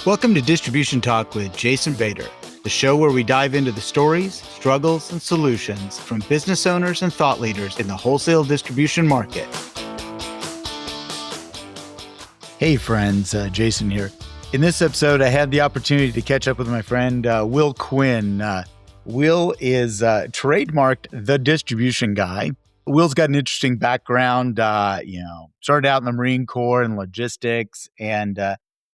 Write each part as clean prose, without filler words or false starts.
Welcome to Distribution Talk with Jason Bader, the show where we dive into the stories, struggles, and solutions from business owners and thought leaders in the wholesale distribution market. Hey friends, Jason here. In this episode, I had the opportunity to catch up with my friend Will Quinn. Will is trademarked the distribution guy. Will's got an interesting background, started out in the Marine Corps and logistics and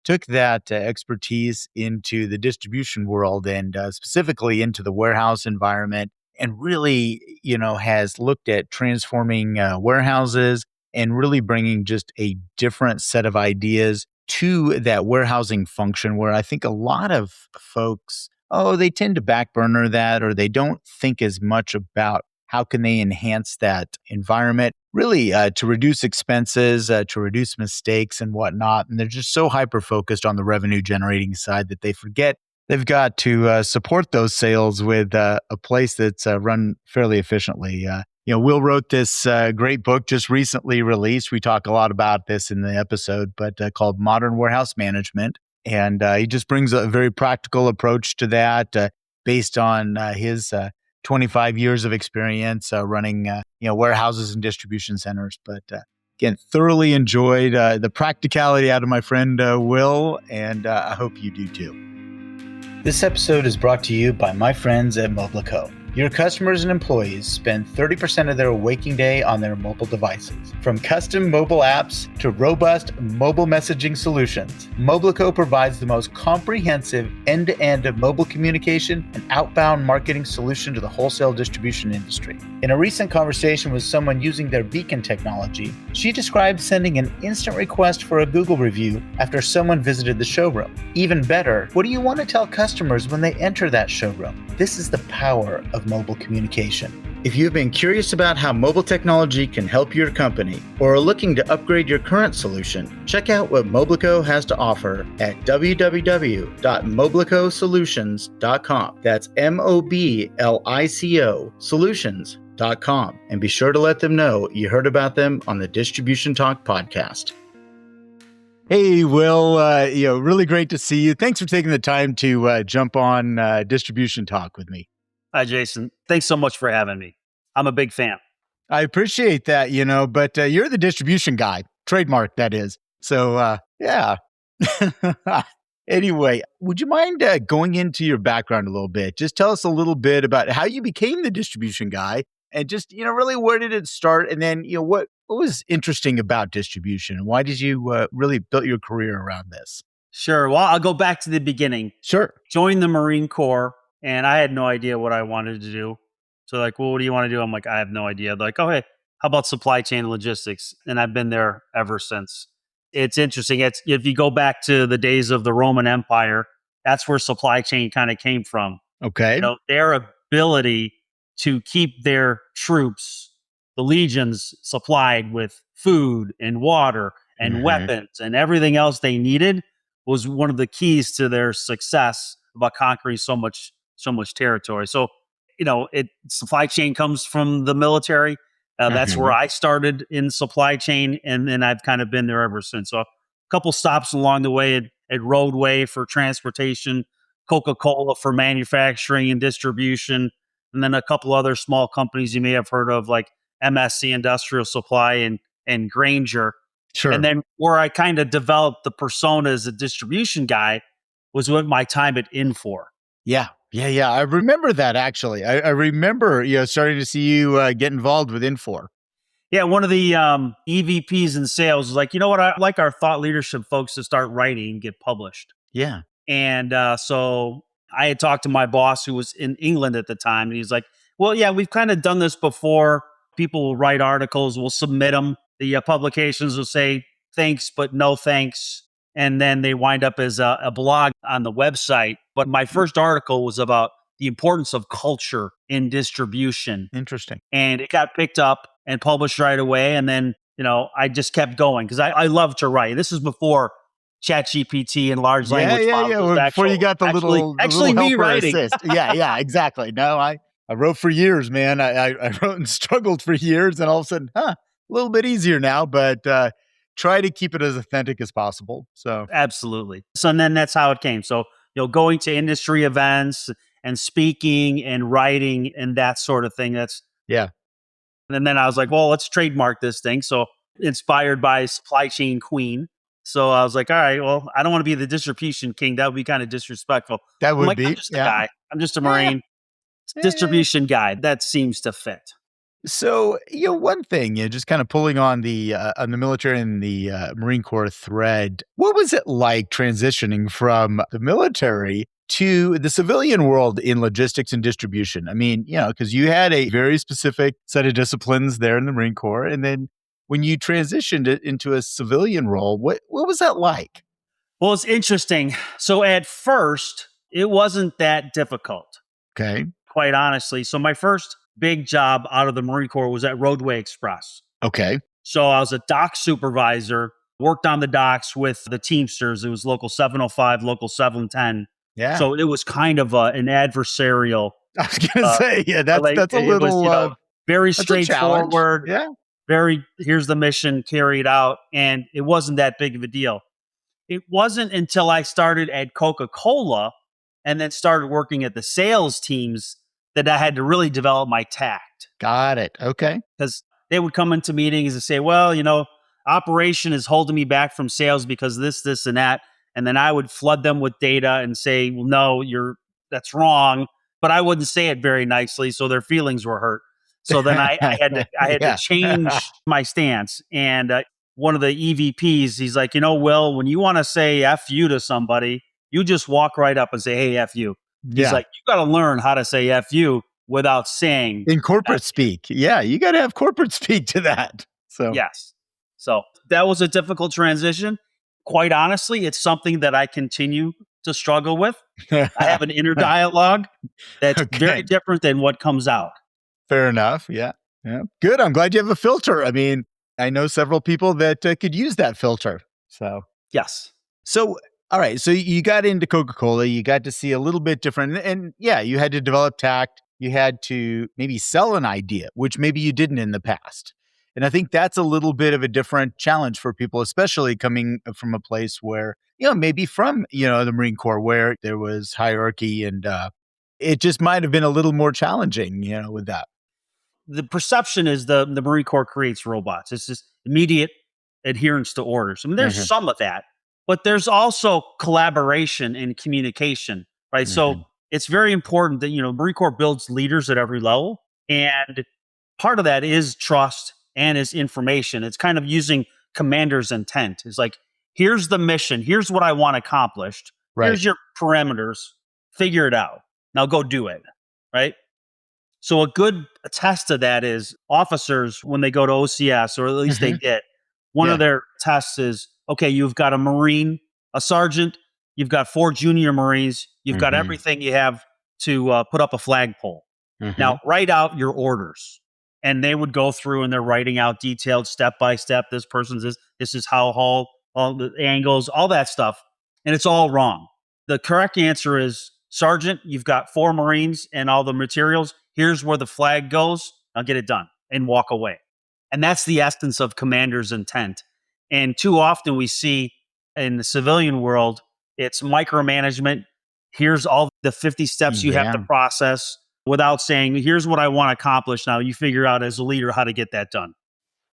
took that expertise into the distribution world and specifically into the warehouse environment and really, has looked at transforming warehouses and really bringing just a different set of ideas to that warehousing function where I think a lot of folks, they tend to back burner that or they don't think as much about how can they enhance that environment, really to reduce expenses, to reduce mistakes and whatnot. And they're just so hyper-focused on the revenue generating side that they forget they've got to support those sales with a place that's run fairly efficiently. Will wrote this great book just recently released. We talk a lot about this in the episode, but called Modern Warehouse Management. And he just brings a very practical approach to that based on his 25 years of experience running warehouses and distribution centers. But again, thoroughly enjoyed the practicality out of my friend Will, and I hope you do too. This episode is brought to you by my friends at Moblico. Your customers and employees spend 30% of their waking day on their mobile devices. From custom mobile apps to robust mobile messaging solutions, Moblico provides the most comprehensive end-to-end mobile communication and outbound marketing solution to the wholesale distribution industry. In a recent conversation with someone using their beacon technology, she described sending an instant request for a Google review after someone visited the showroom. Even better, what do you want to tell customers when they enter that showroom? This is the power of mobile communication. If you've been curious about how mobile technology can help your company or are looking to upgrade your current solution, check out what Moblico has to offer at www.moblicosolutions.com. That's MOBLICO solutions.com. And be sure to let them know you heard about them on the Distribution Talk podcast. Hey, Will, really great to see you. Thanks for taking the time to jump on Distribution Talk with me. Hi, Jason. Thanks so much for having me. I'm a big fan. I appreciate that, but you're the distribution guy, trademark that is. So, yeah. Anyway, would you mind going into your background a little bit? Just tell us a little bit about how you became the distribution guy and just, really where did it start? And then, what was interesting about distribution and why did you really build your career around this? Sure. Well, I'll go back to the beginning. Sure. Joined the Marine Corps and I had no idea what I wanted to do. So like, well, what do you want to do? I'm like, I have no idea. They're like, oh, hey, how about supply chain logistics? And I've been there ever since. It's interesting. If you go back to the days of the Roman Empire, that's where supply chain kind of came from. Okay. Their ability to keep their troops, the legions, supplied with food and water and weapons and everything else they needed was one of the keys to their success about conquering so much territory. So, supply chain comes from the military. That's where I started in supply chain, and then I've kind of been there ever since. So a couple stops along the way at Roadway for transportation, Coca-Cola for manufacturing and distribution, and then a couple other small companies you may have heard of like MSC Industrial Supply and Granger. Sure. And then where I kind of developed the persona as a distribution guy was with my time at Infor. Yeah. I remember that actually. I remember, starting to see you get involved with Infor. Yeah, one of the EVPs in sales was like, you know what? I like our thought leadership folks to start writing and get published. Yeah. And so I had talked to my boss who was in England at the time. And he's like, well, yeah, we've kind of done this before. People will write articles, we'll submit them. The publications will say, thanks, but no thanks. And then they wind up as a blog on the website. But my first article was about the importance of culture in distribution. Interesting. And it got picked up and published right away. And then, I just kept going because I love to write. This is before ChatGPT and large language models. Yeah. Before you got the little me writing. Assist. Yeah, exactly. No, I wrote for years, man. I wrote and struggled for years. And all of a sudden, a little bit easier now. But try to keep it as authentic as possible. So, Absolutely. So and then that's how it came. So, going to industry events and speaking and writing and that sort of thing. yeah, And then I was like, well, let's trademark this thing. So inspired by supply chain queen. So I was like, all right, well, I don't want to be the distribution king. That would be kind of disrespectful. that I'm would like, I'm be. just a Yeah. guy. I'm just a Yeah. Marine. Yeah. Distribution guy. That seems to fit. So, one thing, just kind of pulling on the military and the Marine Corps thread. What was it like transitioning from the military to the civilian world in logistics and distribution? I mean, because you had a very specific set of disciplines there in the Marine Corps, and then when you transitioned it into a civilian role, what was that like? Well, it's interesting. So at first, it wasn't that difficult, Okay, quite honestly. So my first big job out of the Marine Corps was at Roadway Express. okay, So I was a dock supervisor, worked on the docks with the Teamsters. It was local 705, local 710. yeah. So it was kind of an adversarial I was gonna uh, say, yeah, that's a it was, little, very that's a challenge. straightforward, Yeah, very, here's the mission, carry it out. And it wasn't that big of a deal. It wasn't until I started at Coca-Cola and then started working at the sales teams that I had to really develop my tact. got it. Okay, Because they would come into meetings and say, well, operation is holding me back from sales because this, and that. And then I would flood them with data and say, well, no, that's wrong. But I wouldn't say it very nicely. So their feelings were hurt. So then I had to yeah. change my stance. And one of the EVPs, he's like, Will, when you want to say F you to somebody, you just walk right up and say, hey, F you. He's Yeah. like, you got to learn how to say F you without saying In corporate F you. speak. Yeah, you got to have corporate speak to that. So, Yes. So that was a difficult transition. Quite honestly, it's something that I continue to struggle with. I have an inner dialogue that's very okay, different than what comes out. fair enough. Yeah. Yeah. Good. I'm glad you have a filter. I mean, I know several people that could use that filter. So, Yes. so, all right. So you got into Coca-Cola, you got to see a little bit different. And yeah, you had to develop tact. You had to maybe sell an idea, which maybe you didn't in the past. And I think that's a little bit of a different challenge for people, especially coming from a place where, maybe from, the Marine Corps where there was hierarchy and it just might have been a little more challenging, with that. The perception is the Marine Corps creates robots. It's just immediate adherence to orders. I mean, there's Hmm. some of that, but there's also collaboration and communication, right? So Hmm. it's very important that, Marine Corps builds leaders at every level. And part of that is trust and is information. It's kind of using commander's intent. It's like, here's the mission. Here's what I want accomplished. Right. Here's your parameters. Figure it out. Now go do it. Right. So a good test of that is officers when they go to OCS, or at least they Hmm. did. One Yeah. of their tests is, okay, you've got a Marine, a sergeant, you've got 4 junior Marines, you've got Hmm. everything you have to put up a flagpole. Hmm. Now write out your orders. And they would go through and they're writing out detailed step by step. This person's this is how all the angles, all that stuff. And it's all wrong. The correct answer is, Sergeant, you've got 4 Marines and all the materials. Here's where the flag goes. I'll get it done and walk away. And that's the essence of commander's intent. And too often we see in the civilian world, it's micromanagement. Here's all the 50 steps you have to Yeah. process without saying, here's what I want to accomplish. Now you figure out as a leader how to get that done.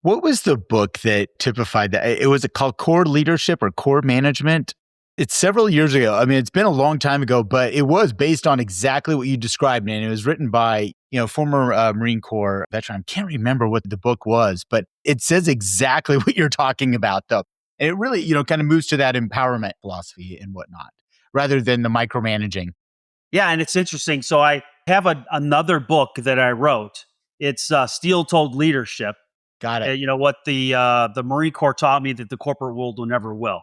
What was the book that typified that? It was called Core Leadership or Core Management. It's several years ago. I mean, it's been a long time ago, but it was based on exactly what you described. And it was written by, former Marine Corps veteran. I can't remember what the book was, but it says exactly what you're talking about, though. And it really, kind of moves to that empowerment philosophy and whatnot, rather than the micromanaging. Yeah, and it's interesting. So I have another book that I wrote. It's Steel-Toed Leadership. Got it. What the Marine Corps taught me that the corporate world will never will.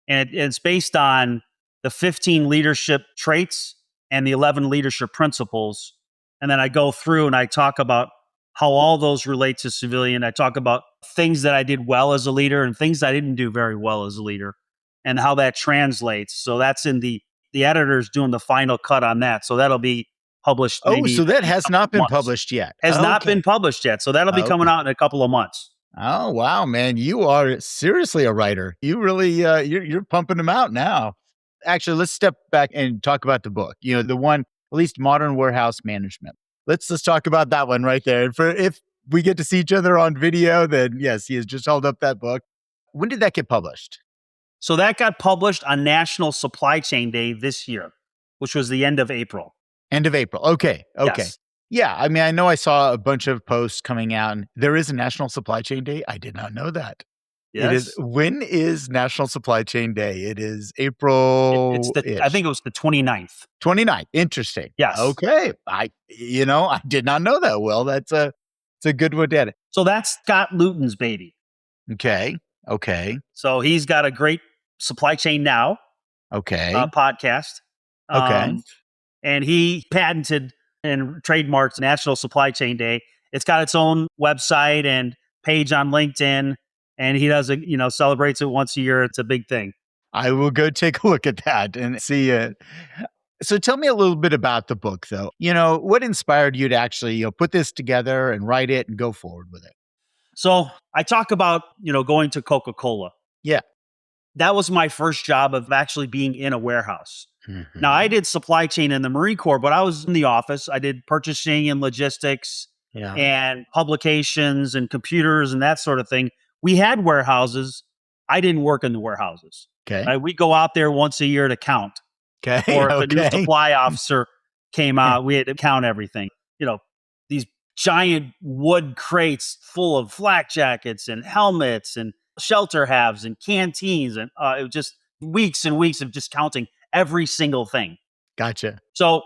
And it's based on the 15 leadership traits and the 11 leadership principles. And then I go through and I talk about how all those relate to civilian. I talk about things that I did well as a leader and things I didn't do very well as a leader and how that translates. So that's in the editor's doing the final cut on that. So that'll be published Oh, maybe so that in a has couple not of been months. published yet. Has not Okay. been published yet. So that'll be coming Okay. out in a couple of months. Oh, wow, man. You are seriously a writer. You really, you're pumping them out now. Actually, let's step back and talk about the book. The one, at least Modern Warehouse Management. Let's talk about that one right there. And for if we get to see each other on video, then yes, he has just held up that book. When did that get published? So that got published on National Supply Chain Day this year, which was the end of April. End of April. Okay. Okay. Yes. Yeah. I mean, I know I saw a bunch of posts coming out, and there is a National Supply Chain Day. I did not know that. It is. Yes. When is National Supply Chain Day? It is It's the, I April-ish. think it was the 29th. 29th. Interesting. Yes. Okay. I did not know that. Well, it's a good one to edit. So that's Scott Luton's baby. Okay. Okay. So he's got a great Supply Chain Now Okay. podcast. Okay. And he patented and trademarked National Supply Chain Day. It's got its own website and page on LinkedIn, and he does it, celebrates it once a year. It's a big thing. I will go take a look at that and see it. So tell me a little bit about the book, though. What inspired you to actually, put this together and write it and go forward with it? So I talk about, going to Coca-Cola. Yeah. That was my first job of actually being in a warehouse. Mhm. Now, I did supply chain in the Marine Corps, but I was in the office. I did purchasing and logistics Yeah. and publications and computers and that sort of thing. We had warehouses. I didn't work in the warehouses. Okay. Right? We go out there once a year to count. Okay. Or if a new Okay. supply officer came out, we had to count everything. These giant wood crates full of flak jackets and helmets and shelter halves and canteens. And it was just weeks and weeks of just counting every single thing. Gotcha. So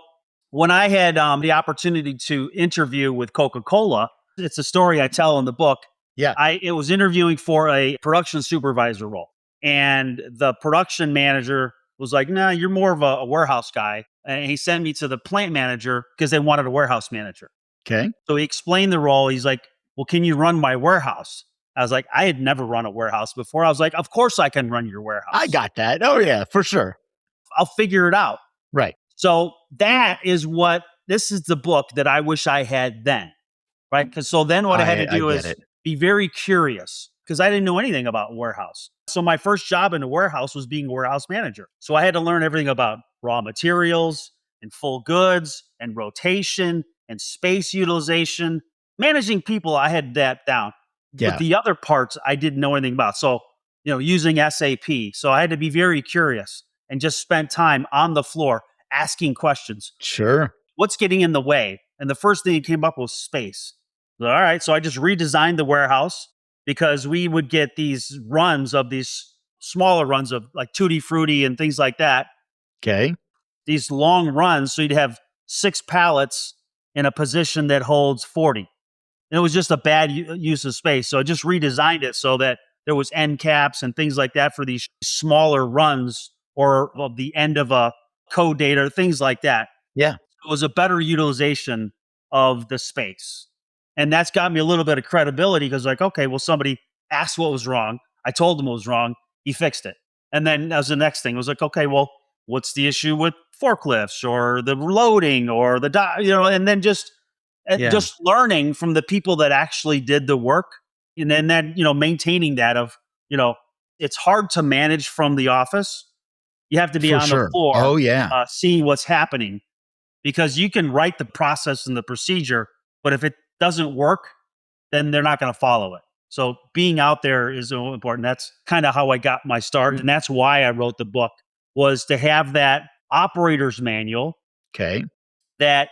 when I had the opportunity to interview with Coca-Cola, it's a story I tell in the book. Yeah. It was interviewing for a production supervisor role. And the production manager was like, "No, you're more of a warehouse guy." And he sent me to the plant manager because they wanted a warehouse manager. Okay. So he explained the role. He's like, "Well, can you run my warehouse?" I was like, I had never run a warehouse before. I was like, "Of course I can run your warehouse. I got that. Oh, yeah, for sure. I'll figure it out." Right. So this is the book that I wish I had then, right? Because so then what I had to do get is it. be very curious because I didn't know anything about warehouse. So my first job in a warehouse was being a warehouse manager. So I had to learn everything about raw materials and full goods and rotation and space utilization. Managing people, I had that down. Yeah. But the other parts I didn't know anything about. So, using SAP. So I had to be very curious and just spend time on the floor asking questions. Sure. What's getting in the way? And the first thing that came up was space. All right. So I just redesigned the warehouse because we would get these runs of these smaller runs of like Tutti Frutti and things like that. Okay. These long runs. So you'd have 6 pallets in a position that holds 40. And it was just a bad use of space. So I just redesigned it so that there was end caps and things like that for these smaller runs or of the end of a code data, things like that. Yeah. It was a better utilization of the space. And that's got me a little bit of credibility because okay, well, somebody asked what was wrong. I told him what was wrong. He fixed it. And then as the next thing, it was like, okay, well, what's the issue with forklifts or the loading or and then just learning from the people that actually did the work. And then maintaining that it's hard to manage from the office. You have to be For on sure. the floor. Oh, yeah. Seeing what's happening because you can write the process and the procedure, but if it doesn't work, then they're not going to follow it. So being out there is so important. That's kind of how I got my start. And that's why I wrote the book, was to have that operator's manual Okay. that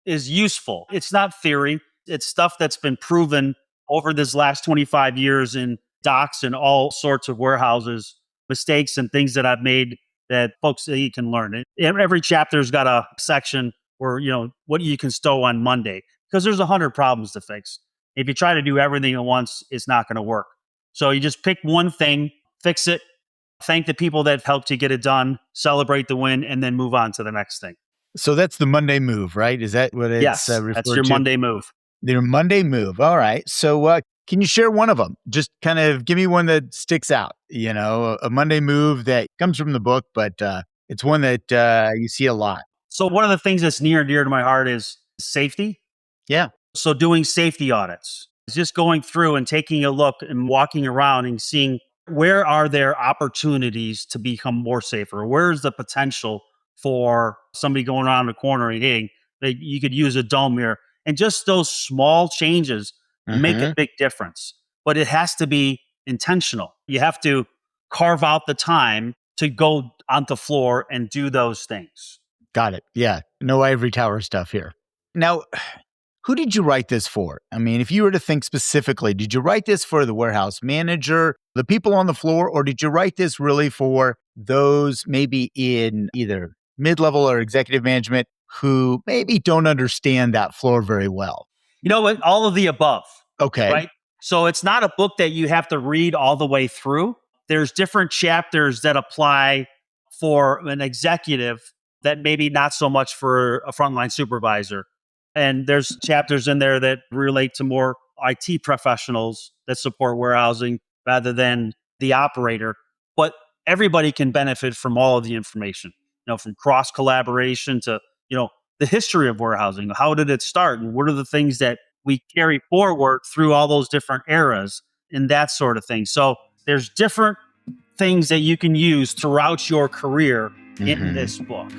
is useful. It's not theory. It's stuff that's been proven over this last 25 years in docks and all sorts of warehouses, mistakes and things that I've made that folks can learn. Every chapter's got a section where, what you can stow on Monday, because there's 100 problems to fix. If you try to do everything at once, it's not going to work. So you just pick one thing, fix it, thank the people that helped you get it done, celebrate the win, and then move on to the next thing. So that's the Monday move, right? Is that what it's Yes, referred that's your to? Monday move. Your Monday move. All right. So can you share one of them? Just kind of give me one that sticks out, a Monday move that comes from the book, but it's one that you see a lot. So one of the things that's near and dear to my heart is safety. Yeah. So doing safety audits. just going through and taking a look and walking around and seeing where are there opportunities to become more safer? Where's the potential for somebody going around the corner and hitting that you could use a dome mirror? And just those small changes make a Hmm. big difference. But it has to be intentional. You have to carve out the time to go on the floor and do those things. Got it. Yeah. No ivory tower stuff here. Now, who did you write this for? I mean, if you were to think specifically, did you write this for the warehouse manager, the people on the floor, or did you write this really for those maybe in either mid level or executive management who maybe don't understand that floor very well? You know what? All of the above, Okay. right? So it's not a book that you have to read all the way through. There's different chapters that apply for an executive that maybe not so much for a frontline supervisor. And there's chapters in there that relate to more IT professionals that support warehousing rather than the operator. But everybody can benefit from all of the information, from cross collaboration to, the history of warehousing. How did it start? And what are the things that we carry forward through all those different eras and that sort of thing. So there's different things that you can use throughout your career in this book.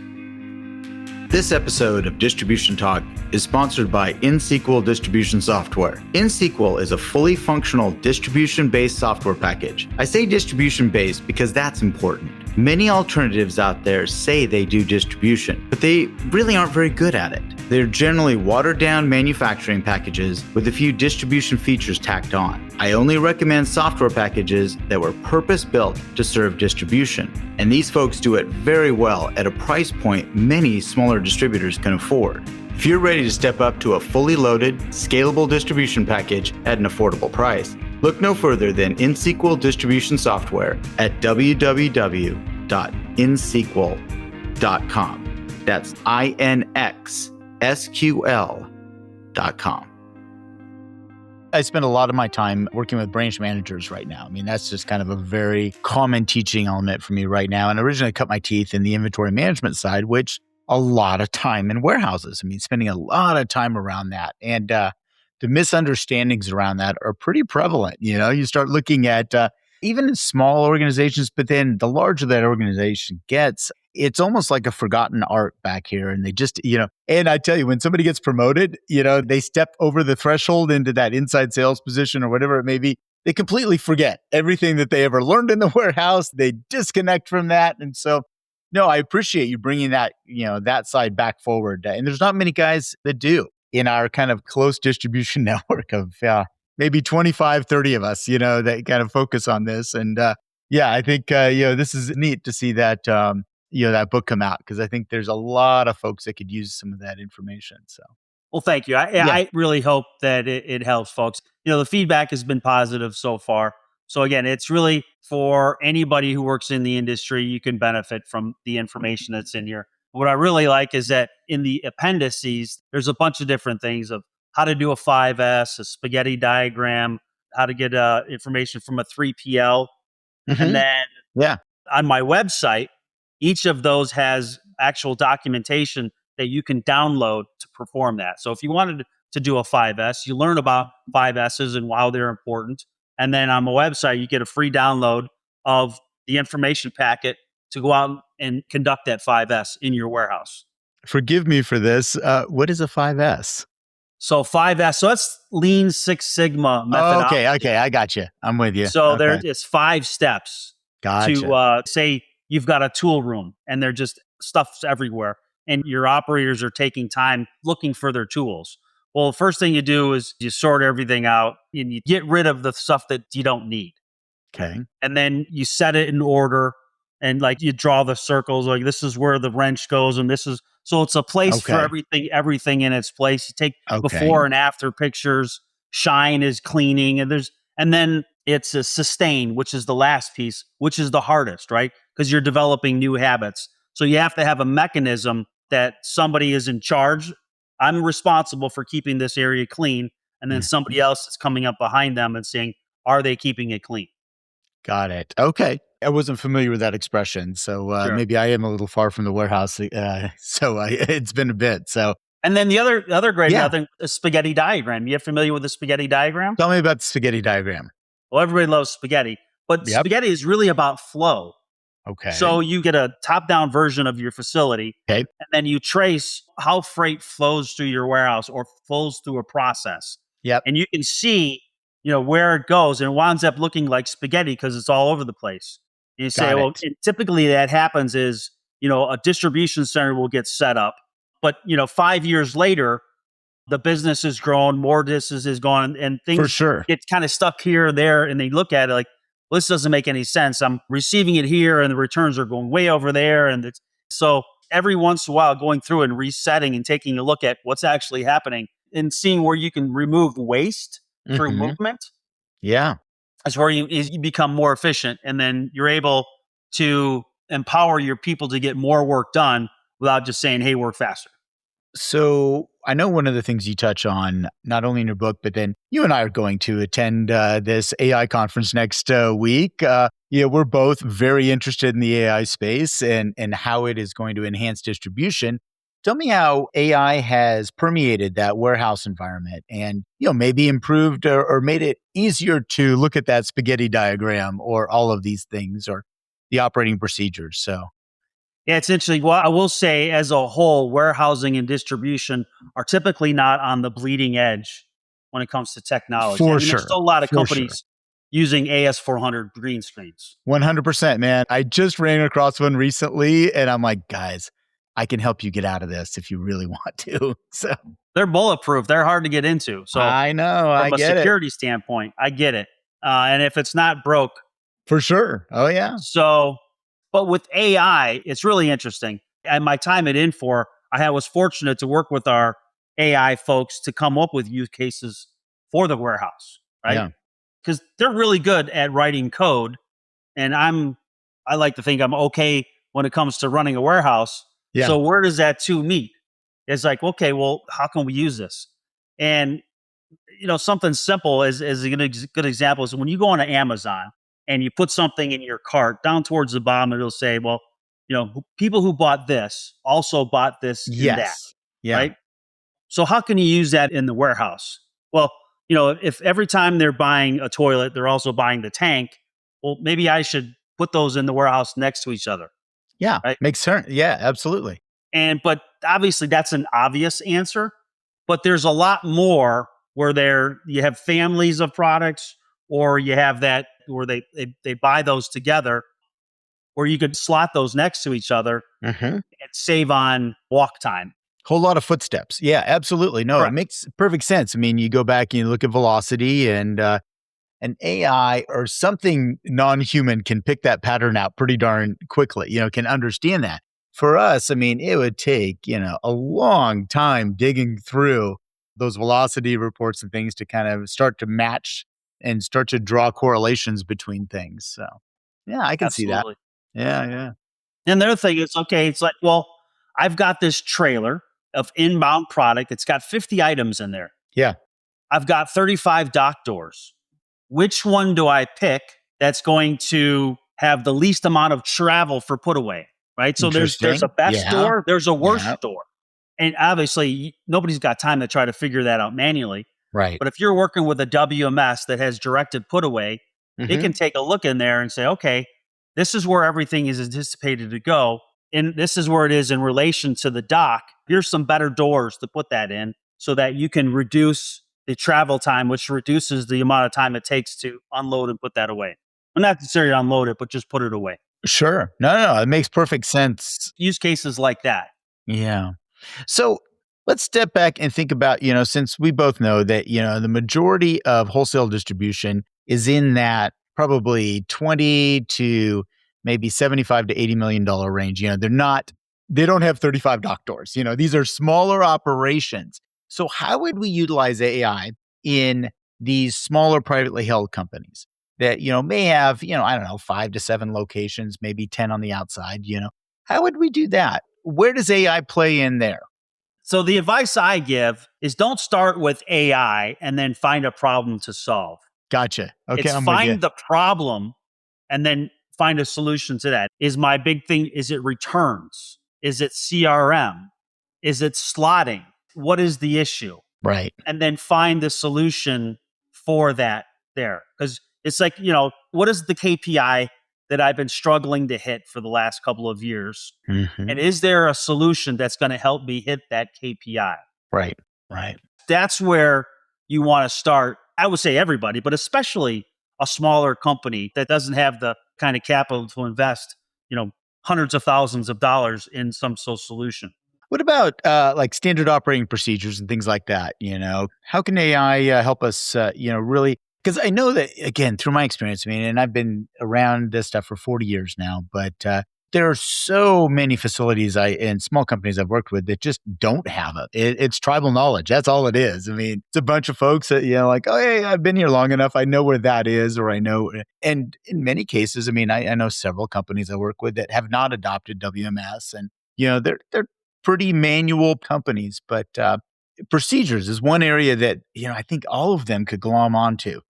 This episode of Distribution Talk is sponsored by NSQL Distribution Software. NSQL is a fully functional distribution-based software package. I say distribution-based because that's important. Many alternatives out there say they do distribution, but they really aren't very good at it. They're generally watered-down manufacturing packages with a few distribution features tacked on. I only recommend software packages that were purpose-built to serve distribution, and these folks do it very well at a price point many smaller distributors can afford. If you're ready to step up to a fully loaded, scalable distribution package at an affordable price, look no further than NSQL Distribution Software at www.nsql.com. That's INXSQL.com. I spend a lot of my time working with branch managers right now. I mean, that's just kind of a very common teaching element for me right now. And originally I cut my teeth in the inventory management side, which a lot of time in warehouses. I mean, spending a lot of time around that. And the misunderstandings around that are pretty prevalent. You start looking at even in small organizations, but then the larger that organization gets, it's almost like a forgotten art back here. And they just, and I tell you, when somebody gets promoted, they step over the threshold into that inside sales position or whatever it may be. They completely forget everything that they ever learned in the warehouse. They disconnect from that. And so, no, I appreciate you bringing that, that side back forward. And there's not many guys that do in our kind of close distribution network of maybe 25, 30 of us, that kind of focus on this. And I think, this is neat to see that, that book come out, because I think there's a lot of folks that could use some of that information. So, well, thank you. I really hope that it helps folks. The feedback has been positive so far. So again, it's really for anybody who works in the industry, you can benefit from the information that's in here. What I really like is that in the appendices, there's a bunch of different things of how to do a 5S, a spaghetti diagram, how to get information from a 3PL. And then on my website, each of those has actual documentation that you can download to perform that. So if you wanted to do a 5S, you learn about 5Ss and why they're important. And then on my website, you get a free download of the information packet to go out and conduct that 5S in your warehouse. Forgive me for this. What is a 5S? So 5S, so that's Lean Six Sigma methodology. Okay, I got you. I'm with you. So there's 5 steps to say you've got a tool room and they're just stuff's everywhere and your operators are taking time looking for their tools. Well, the first thing you do is you sort everything out and you get rid of the stuff that you don't need. Okay. And then you set it in order and like you draw the circles, like this is where the wrench goes and this is, so it's a place for everything in its place. You take before and after pictures, shine is cleaning, and then it's a sustain, which is the last piece, which is the hardest, right? Because you're developing new habits. So you have to have a mechanism that somebody is in charge. I'm responsible for keeping this area clean. And then somebody else is coming up behind them and saying, are they keeping it clean? Got it. Okay. I wasn't familiar with that expression. So maybe I am a little far from the warehouse. It's been a bit. So, And then the other great Yeah. another thing, a spaghetti diagram. You familiar with the spaghetti diagram? Tell me about the spaghetti diagram. Well, everybody loves spaghetti, but Yep. spaghetti is really about flow. Okay. So you get a top-down version of your facility, Okay. and then you trace how freight flows through your warehouse or flows through a process. Yep. And you can see, where it goes, and it winds up looking like spaghetti because it's all over the place. And you say, Got well, it. and typically that happens is, a distribution center will get set up, but 5 years later, the business has grown, more distance is gone, and For things sure. get kind of stuck here and there, and they look at it like, well, this doesn't make any sense. I'm receiving it here, and the returns are going way over there, so every once in a while, going through and resetting and taking a look at what's actually happening and seeing where you can remove waste through Hmm. movement Yeah. is where you become more efficient, and then you're able to empower your people to get more work done without just saying, "Hey, work faster." So I know one of the things you touch on, not only in your book, but then you and I are going to attend this AI conference next week. We're both very interested in the AI space and how it is going to enhance distribution. Tell me how AI has permeated that warehouse environment and maybe improved or made it easier to look at that spaghetti diagram or all of these things or the operating procedures. So Yeah, it's interesting. Well, I will say, as a whole, warehousing and distribution are typically not on the bleeding edge when it comes to technology. I for mean, there's sure, still a lot of for sure. companies using AS400 green screens. 100%, man. I just ran across one recently and I'm like, guys, I can help you get out of this if you really want to. So They're bulletproof. They're hard to get into. So, I know, I from a get it. security standpoint, I get it. And if it's not broke, For sure. Oh, yeah. so, but with AI, it's really interesting. And my time at Infor, was fortunate to work with our AI folks to come up with use cases for the warehouse, right? Yeah. Because they're really good at writing code, and I like to think I'm okay when it comes to running a warehouse. Yeah. So where does that two meet? It's like, okay, well, how can we use this? And something simple as a good example is when you go on to Amazon and you put something in your cart, down towards the bottom, it'll say, well, people who bought this also bought this in that, Yes. Yeah. right? So how can you use that in the warehouse? Well, if every time they're buying a toilet, they're also buying the tank, well, maybe I should put those in the warehouse next to each other, Yeah. right? Makes sense. Yeah, absolutely. But obviously that's an obvious answer, but there's a lot more where you have families of products, or you have that where they buy those together, where you could slot those next to each other Hmm. and save on walk time. Whole lot of footsteps. Yeah, absolutely. No, it Correct. makes perfect sense. I mean, you go back and you look at velocity and an AI or something non-human can pick that pattern out pretty darn quickly, can understand that. For us, I mean, it would take, a long time digging through those velocity reports and things to kind of start to match and start to draw correlations between things. So, yeah, I can see that. Absolutely. Yeah, yeah. And the other thing is, okay, it's like, well, I've got this trailer of inbound product. It's got 50 items in there. Yeah. I've got 35 dock doors. Which one do I pick that's going to have the least amount of travel for put away? Right. So there's a Interesting. best Yeah. store, there's a worst Yeah. store. And obviously nobody's got time to try to figure that out manually. Right. But if you're working with a WMS that has directed put away, it Hmm. can take a look in there and say, okay, this is where everything is anticipated to go. And this is where it is in relation to the dock. Here's some better doors to put that in so that you can reduce the travel time, which reduces the amount of time it takes to unload and put that away. Well, not necessarily unload it, but just put it away. Sure. No, it makes perfect sense. Use cases like that. Yeah. So let's step back and think about, since we both know that, the majority of wholesale distribution is in that probably 20 to maybe 75 to $80 million range. They don't have 35 dock doors. These are smaller operations. So how would we utilize AI in these smaller privately held companies that, may have, I don't know, 5 to 7 locations, maybe 10 on the outside, how would we do that? Where does AI play in there? So the advice I give is don't start with AI and then find a problem to solve. Gotcha. Okay, It's I'm with you. find the problem and then find a solution to that. Is my big thing, is it returns? Is it CRM? Is it slotting? what is the issue? Right. And then find the solution for that there. Because it's like, what is the KPI that I've been struggling to hit for the last couple of years? And Hmm. is there a solution that's going to help me hit that KPI? Right. Right. That's where you want to start. I would say everybody, but especially a smaller company that doesn't have the kind of capital to invest, hundreds of thousands of dollars in some solution. What about like standard operating procedures and things like that? How can AI help us? Really, because I know that again through my experience. I mean, and I've been around this stuff for 40 years now, but there are so many facilities and small companies I've worked with that just don't have it. It's tribal knowledge. That's all it is. I mean, it's a bunch of folks that like, oh, hey, I've been here long enough. I know where that is, or I know. And in many cases, I mean, I know several companies I work with that have not adopted WMS, and they're pretty manual companies, but procedures is one area that I think all of them could glom onto.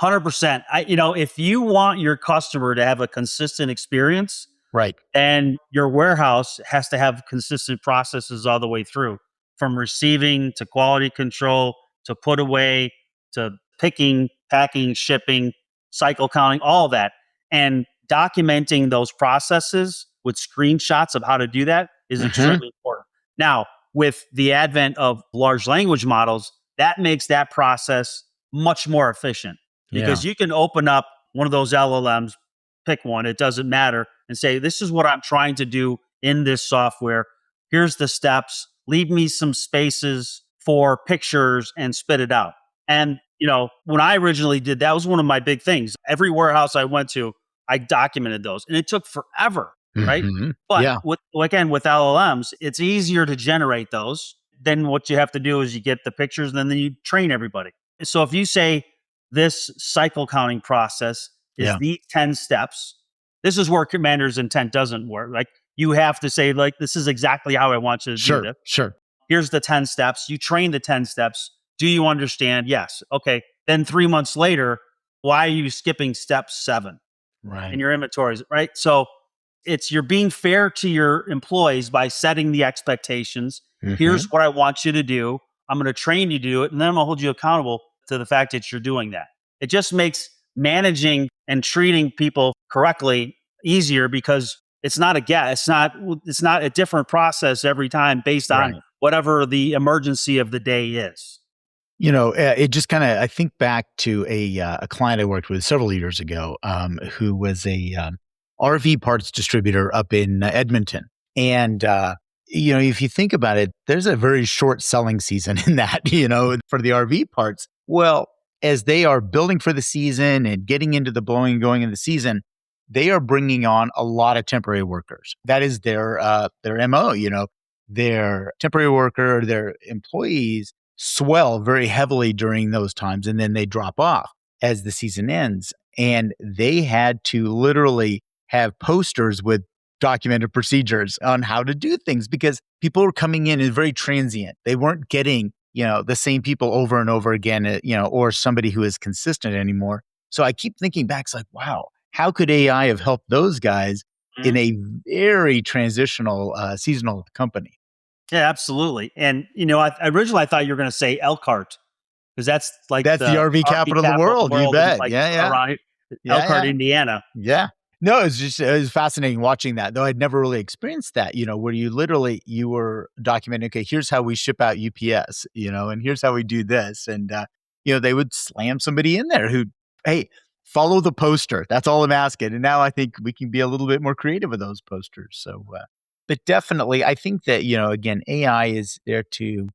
100%. If you want your customer to have a consistent experience, Right. and your warehouse has to have consistent processes all the way through, from receiving to quality control to put away to picking, packing, shipping, cycle counting, all that. And documenting those processes with screenshots of how to do that is Hmm. extremely important. Now, with the advent of large language models, that makes that process much more efficient Yeah. because you can open up one of those LLMs, pick one, it doesn't matter, and say, this is what I'm trying to do in this software. Here's the steps. Leave me some spaces for pictures and spit it out. And, when I originally did that was one of my big things. Every warehouse I went to, I documented those and it took forever, right? Hmm. But Yeah. with LLMs, it's easier to generate those. Then what you have to do is you get the pictures and then you train everybody. So if you say this cycle counting process is Yeah. these 10 steps, this is where commander's intent doesn't work. Like you have to say, like, this is exactly how I want you to do Sure. this. Sure. Here's the 10 steps. You train the 10 steps. Do you understand? Yes. Okay. Then 3 months later, why are you skipping step 7 in Right. your inventories? Right. So you're being fair to your employees by setting the expectations. Hmm. Here's what I want you to do. I'm going to train you to do it. And then I'm going to hold you accountable to the fact that you're doing that. It just makes managing and treating people correctly easier because it's not a guess. It's not a different process every time based on Right. whatever the emergency of the day is. It just kind of, I think back to a client I worked with several years ago, who was a RV parts distributor up in Edmonton. And, if you think about it, there's a very short selling season in that, for the RV parts. Well, as they are building for the season and getting into the blowing and going in the season, they are bringing on a lot of temporary workers. That is their MO, their temporary worker, their employees swell very heavily during those times and then they drop off as the season ends. And they had to literally have posters with documented procedures on how to do things because people were coming in and very transient. They weren't getting, the same people over and over again, or somebody who is consistent anymore. So I keep thinking back, it's like, wow, how could AI have helped those guys in Mhm. a very transitional, seasonal company? Yeah, absolutely. And originally I thought you were going to say Elkhart because that's like That's the the RV RV capital of the capital of the world. You world, and bet. like Yeah, yeah. around Yeah, Elkhart, yeah. Indiana. Yeah. No, it was fascinating watching that, though I'd never really experienced that, where you were documenting, okay, here's how we ship out UPS, and here's how we do this. And, they would slam somebody in there who, hey, follow the poster. That's all I'm asking. And now I think we can be a little bit more creative with those posters. So, but definitely, I think that, again, AI is there to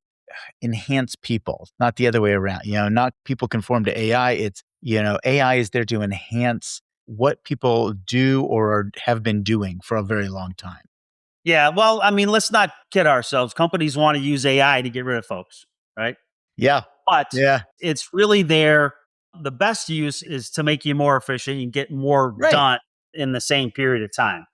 enhance people, not the other way around. Not people conform to AI. It's, AI is there to enhance what people do or have been doing for a very long time. Yeah, well, I mean, let's not kid ourselves. Companies want to use AI to get rid of folks, right? Yeah. But Yeah. it's really there. The best use is to make you more efficient and get more Right. done in the same period of time.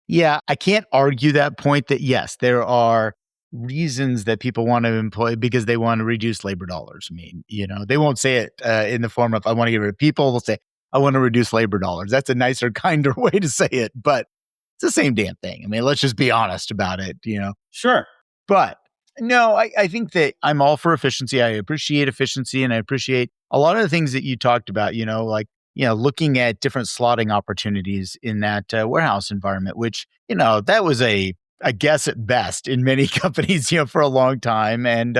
Yeah. I can't argue that point that yes, there are reasons that people want to employ because they want to reduce labor dollars. I mean, they won't say it in the form of, I want to get rid of people. They'll say, I want to reduce labor dollars. That's a nicer, kinder way to say it, but it's the same damn thing. I mean, let's just be honest about it. Sure. But No, I think that I'm all for efficiency. I appreciate efficiency and I appreciate a lot of the things that you talked about, like, looking at different slotting opportunities in that warehouse environment, which, that was a guess at best in many companies, for a long time. And,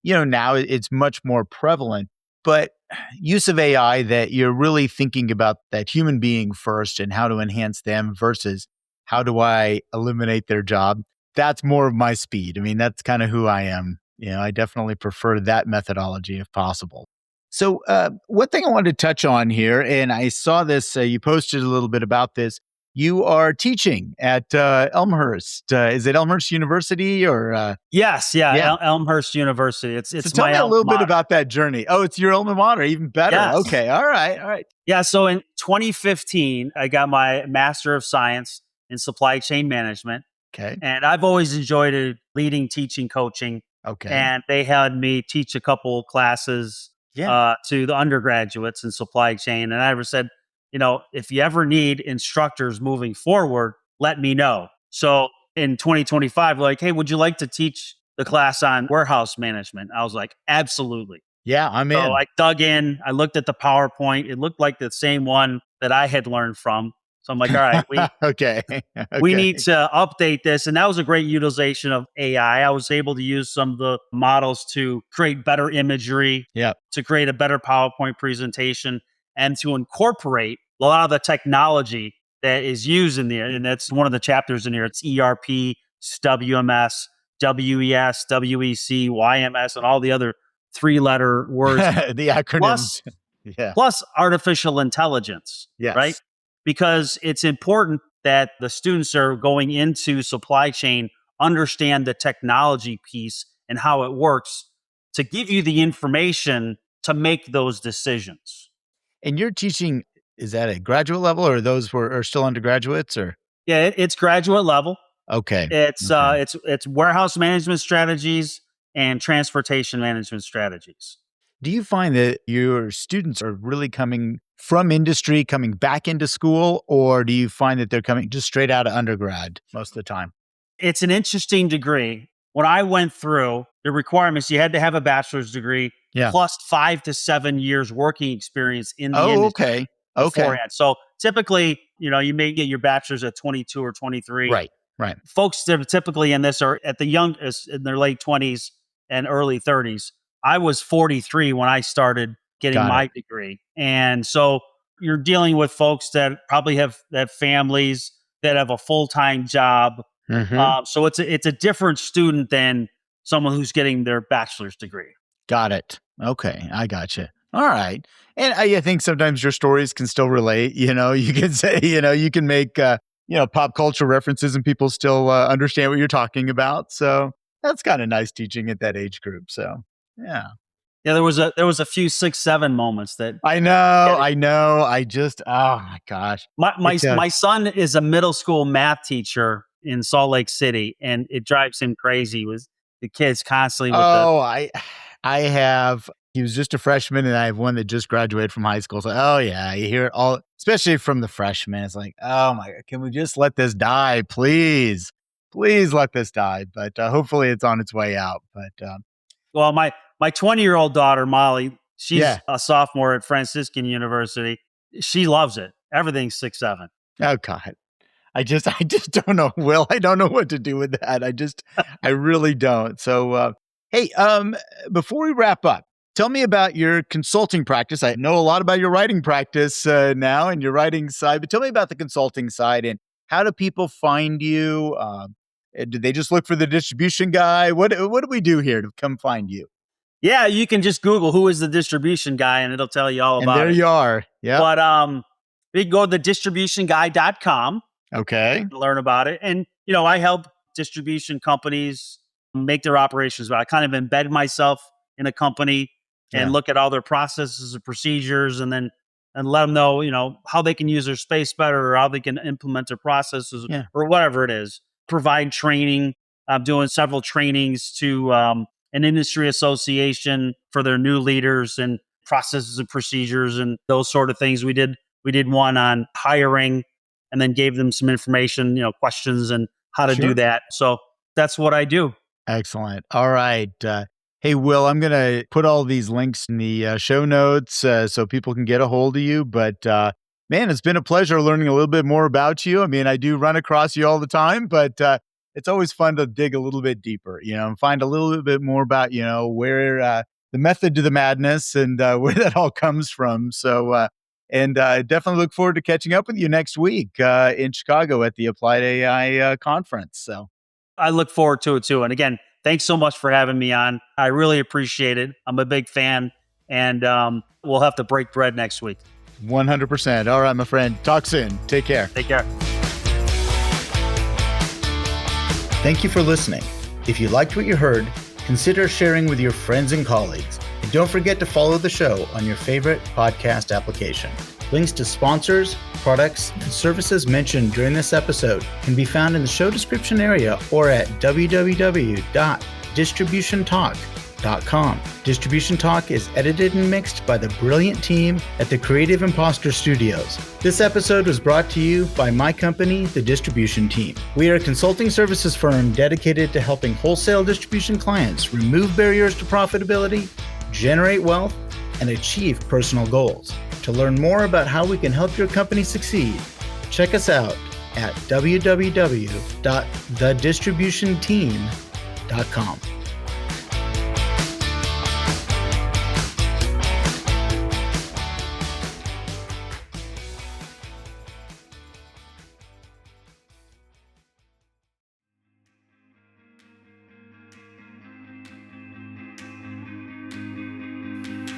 now it's much more prevalent. But use of AI that you're really thinking about that human being first and how to enhance them versus how do I eliminate their job, that's more of my speed. I mean, that's kind of who I am. I definitely prefer that methodology if possible. So, one thing I wanted to touch on here, and I saw this, you posted a little bit about this. You are teaching at Elmhurst. Is it Elmhurst University or? Yes, yeah, Yeah. Elmhurst University. It's So it's tell my me a alma little bit mater. about that journey. Oh, it's your alma mater. Even better. Yes. Okay. All right. All right. Yeah, so in 2015, I got my Master of Science in Supply Chain Management, Okay. and I've always enjoyed it, leading, teaching, coaching, Okay. and they had me teach a couple classes Yeah. to the undergraduates in supply chain, and I ever said, if you ever need instructors moving forward, let me know. So in 2025, like, hey, would you like to teach the class on warehouse management? I was like, absolutely. Yeah. I'm So in. I dug in, I looked at the PowerPoint. It looked like the same one that I had learned from. So I'm like, all right, Okay. we Okay. need to update this. And that was a great utilization of AI. I was able to use some of the models to create better imagery, Yeah. to create a better PowerPoint presentation, and to incorporate a lot of the technology that is used in there. And that's one of the chapters in here. It's ERP, WMS, WES, WEC, YMS, and all the other three-letter words, The acronyms. plus Yeah. plus artificial intelligence, right? Yes. Because it's important that the students are going into supply chain understand the technology piece and how it works to give you the information to make those decisions. And you're teaching, is that a graduate level or those are still undergraduates or? Yeah, it's graduate level. Okay. It's Okay. it's warehouse management strategies and transportation management strategies. Do you find that your students are really coming from industry, coming back into school, or do you find that they're coming just straight out of undergrad most of the time? It's an interesting degree. When I went through the requirements, you had to have a bachelor's degree Yeah. plus 5 to 7 years working experience in the Oh, industry okay. Okay. beforehand. So typically, you may get your bachelor's at 22 or 23. Right. Right. Folks that are typically in this are at the youngest in their late 20s and early 30s. I was 43 when I started getting Got it. my degree. And so you're dealing with folks that probably have families that have a full-time job. Hmm. So it's a different student than someone who's getting their bachelor's degree. Got it. Okay. I gotcha. All right. And I think sometimes your stories can still relate. You can say, you can make, pop culture references and people still understand what you're talking about. So that's kind of nice teaching at that age group. So, yeah. Yeah, there was a few 6, 7 moments that I know. get it. I know. Oh my gosh. My my It, my son is a middle school math teacher in Salt Lake City, and it drives him crazy with the kids constantly with the. oh, I have, he was just a freshman and I have one that just graduated from high school. So, oh yeah, you hear it all, especially from the freshmen. It's like, oh my God, can we just let this die? Please, please let this die. But hopefully it's on its way out. But Well, my 20-year-old daughter Molly, she's yeah. a sophomore at Franciscan University. She loves it. Everything's 6, 7. Oh God. I just don't know, Will. I don't know what to do with that. I really don't. So, hey, before we wrap up, tell me about your consulting practice. I know a lot about your writing practice now and your writing side, but tell me about the consulting side and how do people find you? Do they just look for the distribution guy? What do we do here to come find you? Yeah, you can just Google who is the distribution guy, and it'll tell you all And about there it. you are. Yep. But you can go to thedistributionguy.com Okay. to learn about it. And, I help distribution companies make their operations better. I kind of embed myself in a company and Yeah. look at all their processes and procedures and let them know, how they can use their space better or how they can implement their processes Yeah. or whatever it is. Provide training. I'm doing several trainings to an industry association for their new leaders and processes and procedures and those sort of things. We did one on hiring and then gave them some information, questions and how to do Sure. that. So that's what I do. Excellent. All right. Hey, Will, I'm going to put all these links in the show notes so people can get a hold of you. But man, it's been a pleasure learning a little bit more about you. I mean, I do run across you all the time, but it's always fun to dig a little bit deeper, and find a little bit more about, where the method to the madness and where that all comes from. So, and I definitely look forward to catching up with you next week in Chicago at the Applied AI conference. So. I look forward to it too. And again, thanks so much for having me on. I really appreciate it. I'm a big fan, and we'll have to break bread next week. 100%. All right, my friend. Talk soon. Take care. Take care. Thank you for listening. If you liked what you heard, consider sharing with your friends and colleagues. And don't forget to follow the show on your favorite podcast application. Links to sponsors, products, and services mentioned during this episode can be found in the show description area or at www.distributiontalk.com. Distribution Talk is edited and mixed by the brilliant team at the Creative Imposter Studios. This episode was brought to you by my company, The Distribution Team. We are a consulting services firm dedicated to helping wholesale distribution clients remove barriers to profitability, generate wealth, and achieve personal goals. To learn more about how we can help your company succeed, check us out at www.thedistributionteam.com.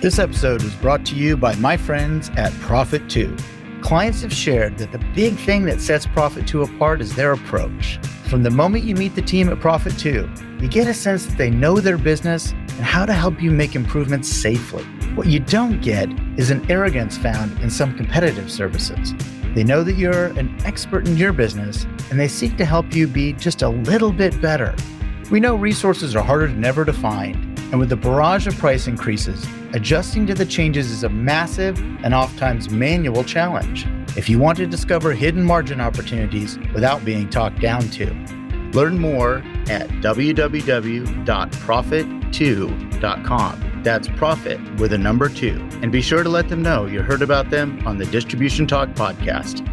This episode is brought to you by my friends at Profit2. Clients have shared that the big thing that sets Profit2 apart is their approach. From the moment you meet the team at Profit2, you get a sense that they know their business and how to help you make improvements safely. What you don't get is an arrogance found in some competitive services. They know that you're an expert in your business, and they seek to help you be just a little bit better. We know resources are harder than ever to find, and with the barrage of price increases, adjusting to the changes is a massive and oftentimes manual challenge. If you want to discover hidden margin opportunities without being talked down to, learn more at www.profit2.com. That's profit with a number 2. And be sure to let them know you heard about them on the Distribution Talk podcast.